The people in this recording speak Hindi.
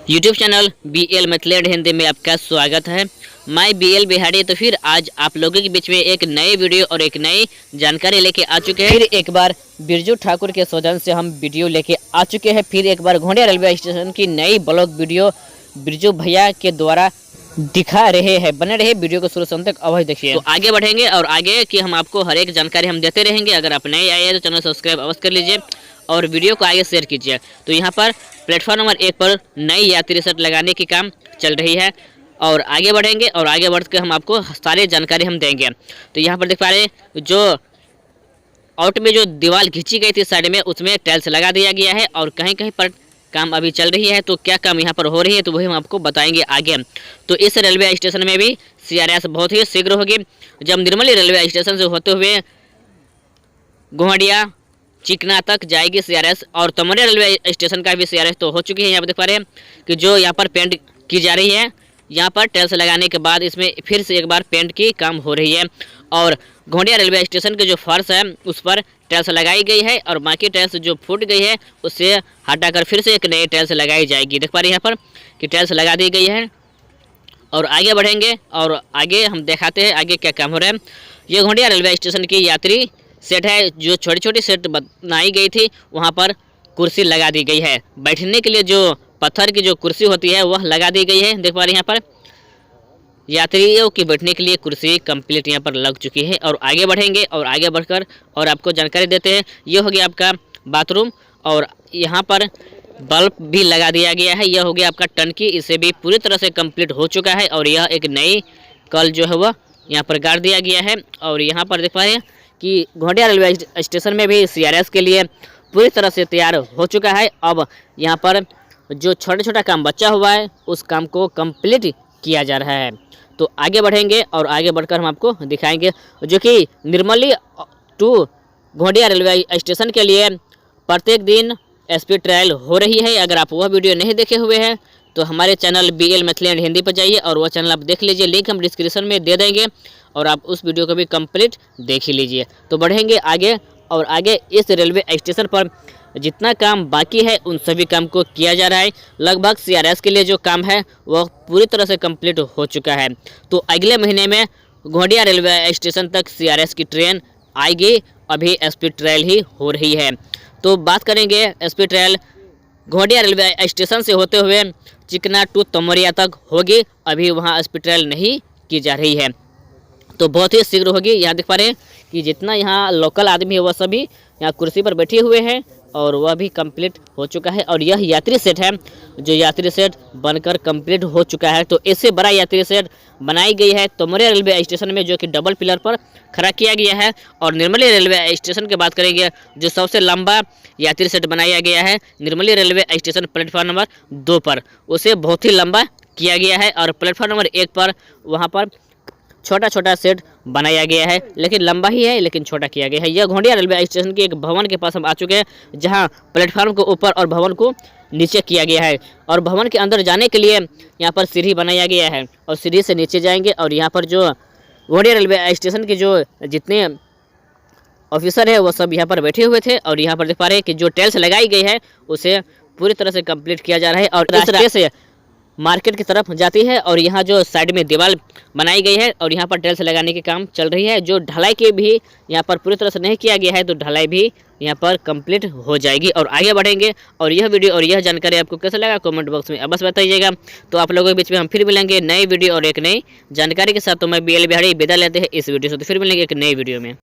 YouTube channel BL Maithili Hindi में आपका स्वागत है। मैं BL बिहारी। तो फिर आज आप लोगों के बीच में एक नई वीडियो और एक नई जानकारी लेके आ चुके हैं। फिर एक बार बिरजू ठाकुर के सौजन से हम वीडियो लेके आ चुके हैं। फिर एक बार घोड़िया रेलवे स्टेशन की नई ब्लॉग वीडियो बिरजू भैया के द्वारा दिखा रहे हैं। बने रहे वीडियो को शुरू से अंत तक अवश्य देखिए। तो आगे बढ़ेंगे और आगे की हम आपको हर एक जानकारी हम देते रहेंगे। अगर आप नए आए हैं तो चैनल सब्सक्राइब अवश्य कर लीजिए और वीडियो को आगे शेयर कीजिए। तो यहाँ पर प्लेटफॉर्म नंबर 1 पर नई यात्री सेट लगाने की काम चल रही है और आगे बढ़ेंगे और आगे बढ़ के हम आपको सारी जानकारी हम देंगे। तो यहाँ पर देख पा रहे हैं जो आउट में जो दीवार खींची गई थी साइड में, उसमें टाइल्स लगा दिया गया है और कहीं कहीं पर काम अभी चल रही है। तो क्या काम यहाँ पर हो रही है तो वही हम आपको बताएंगे आगे। तो इस रेलवे स्टेशन में भी CRS बहुत ही शीघ्र होगी। जब निर्मली रेलवे स्टेशन से होते हुए घोघडिया चिकना तक जाएगी CRS और तमोरिया रेलवे स्टेशन का भी CRS तो हो चुकी है। यहाँ पर देख पा रहे हैं कि जो यहाँ पर पेंट की जा रही है, यहाँ पर टाइल्स लगाने के बाद इसमें फिर से एक बार पेंट की काम हो रही है। और घोघडिया रेलवे स्टेशन के जो फर्श है उस पर टाइल्स लगाई गई है और बाकी टाइल्स जो फूट गई है उससे हटाकर फिर से एक नई टाइल्स लगाई जाएगी। देख पा रहे हैं यहाँ पर कि टाइल्स लगा दी गई है और आगे बढ़ेंगे और आगे हम दिखाते हैं आगे क्या काम हो रहा है। ये घोघडिया रेलवे स्टेशन की यात्री सेट है। जो छोटी छोटी सेट बनाई गई थी वहाँ पर कुर्सी लगा दी गई है। बैठने के लिए जो पत्थर की जो कुर्सी होती है वह लगा दी गई है। देख पा रहे हैं यहाँ पर यात्रियों की बैठने के लिए कुर्सी कंप्लीट यहाँ पर लग चुकी है। और आगे बढ़ेंगे और आगे बढ़कर और आपको जानकारी देते हैं। ये हो गया आपका बाथरूम और यहाँ पर बल्ब भी लगा दिया गया है। यह हो गया आपका टंकी, इसे भी पूरी तरह से कंप्लीट हो चुका है। और यह एक नई कल जो है वह यहाँ पर गाड़ दिया गया है। और यहाँ पर देख पा रहे हैं कि घोघडिया रेलवे स्टेशन में भी CRS के लिए पूरी तरह से तैयार हो चुका है। अब यहाँ पर जो छोटा छोटा काम बचा हुआ है उस काम को कंप्लीट किया जा रहा है। तो आगे बढ़ेंगे और आगे बढ़कर हम आपको दिखाएंगे जो कि निर्मली टू घोघडिया रेलवे स्टेशन के लिए प्रत्येक दिन स्पीड ट्रायल हो रही है। अगर आप वह वीडियो नहीं देखे हुए हैं तो हमारे channel BL Maithili and Hindi पर जाइए और वह चैनल आप देख लीजिए। लिंक हम डिस्क्रिप्शन में दे देंगे और आप उस वीडियो को भी कंप्लीट देख ही लीजिए। तो बढ़ेंगे आगे और आगे इस रेलवे स्टेशन पर जितना काम बाकी है उन सभी काम को किया जा रहा है। लगभग CRS के लिए जो काम है वह पूरी तरह से कंप्लीट हो चुका है। तो अगले महीने में घोघडिया रेलवे स्टेशन तक CRS की ट्रेन आएगी। अभी स्पीड ट्रायल ही हो रही है। तो बात करेंगे स्पीड ट्रायल घोघडिया रेलवे स्टेशन से होते हुए चिकना टू तमोरिया तक होगी। अभी वहाँ स्पीड ट्रायल नहीं की जा रही है तो बहुत ही शीघ्र होगी। यहाँ देख पा रहे हैं कि जितना यहाँ लोकल आदमी है वह सभी यहाँ कुर्सी पर बैठे हुए हैं और वह भी कंप्लीट हो चुका है। और यह यात्री सेट है जो यात्री सेट बनकर कंप्लीट हो चुका है। तो इससे बड़ा यात्री सेट बनाई गई है तमोरिया रेलवे स्टेशन में जो कि डबल पिलर पर खड़ा किया गया है। और निर्मली रेलवे स्टेशन की बात करेंगे जो सबसे लंबा यात्री सेट बनाया गया है Nirmali railway station platform number 2 पर, उसे बहुत ही लंबा किया गया है। और प्लेटफॉर्म नंबर 1 पर वहाँ पर छोटा छोटा सेट बनाया गया है लेकिन लंबा ही है लेकिन छोटा किया गया है। यह घोघडिया रेलवे स्टेशन के एक भवन के पास हम आ चुके हैं जहां प्लेटफॉर्म को ऊपर और भवन को नीचे किया गया है। और भवन के अंदर जाने के लिए यहां पर सीढ़ी बनाया गया है और सीढ़ी से नीचे जाएंगे। और यहां पर जो घोघडिया रेलवे स्टेशन के जो जितने ऑफिसर है वो सब यहाँ पर बैठे हुए थे। और यहाँ पर देख पा रहे हैं कि जो टाइल्स लगाई गई है उसे पूरी तरह से कंप्लीट किया जा रहा है। और इस रास्ते से मार्केट की तरफ जाती है और यहाँ जो साइड में दीवार बनाई गई है और यहाँ पर टाइल्स लगाने की काम चल रही है। जो ढलाई की भी यहाँ पर पूरी तरह से नहीं किया गया है तो ढलाई भी यहाँ पर कंप्लीट हो जाएगी। और आगे बढ़ेंगे और यह वीडियो और यह जानकारी आपको कैसा लगा कमेंट बॉक्स में अवश्य बताइएगा। तो आप लोगों के बीच में हम फिर मिलेंगे नई वीडियो और एक नई जानकारी के साथ। तो मैं BL बिहारी विदा लेते हैं इस वीडियो से। तो फिर मिलेंगे एक नई वीडियो में।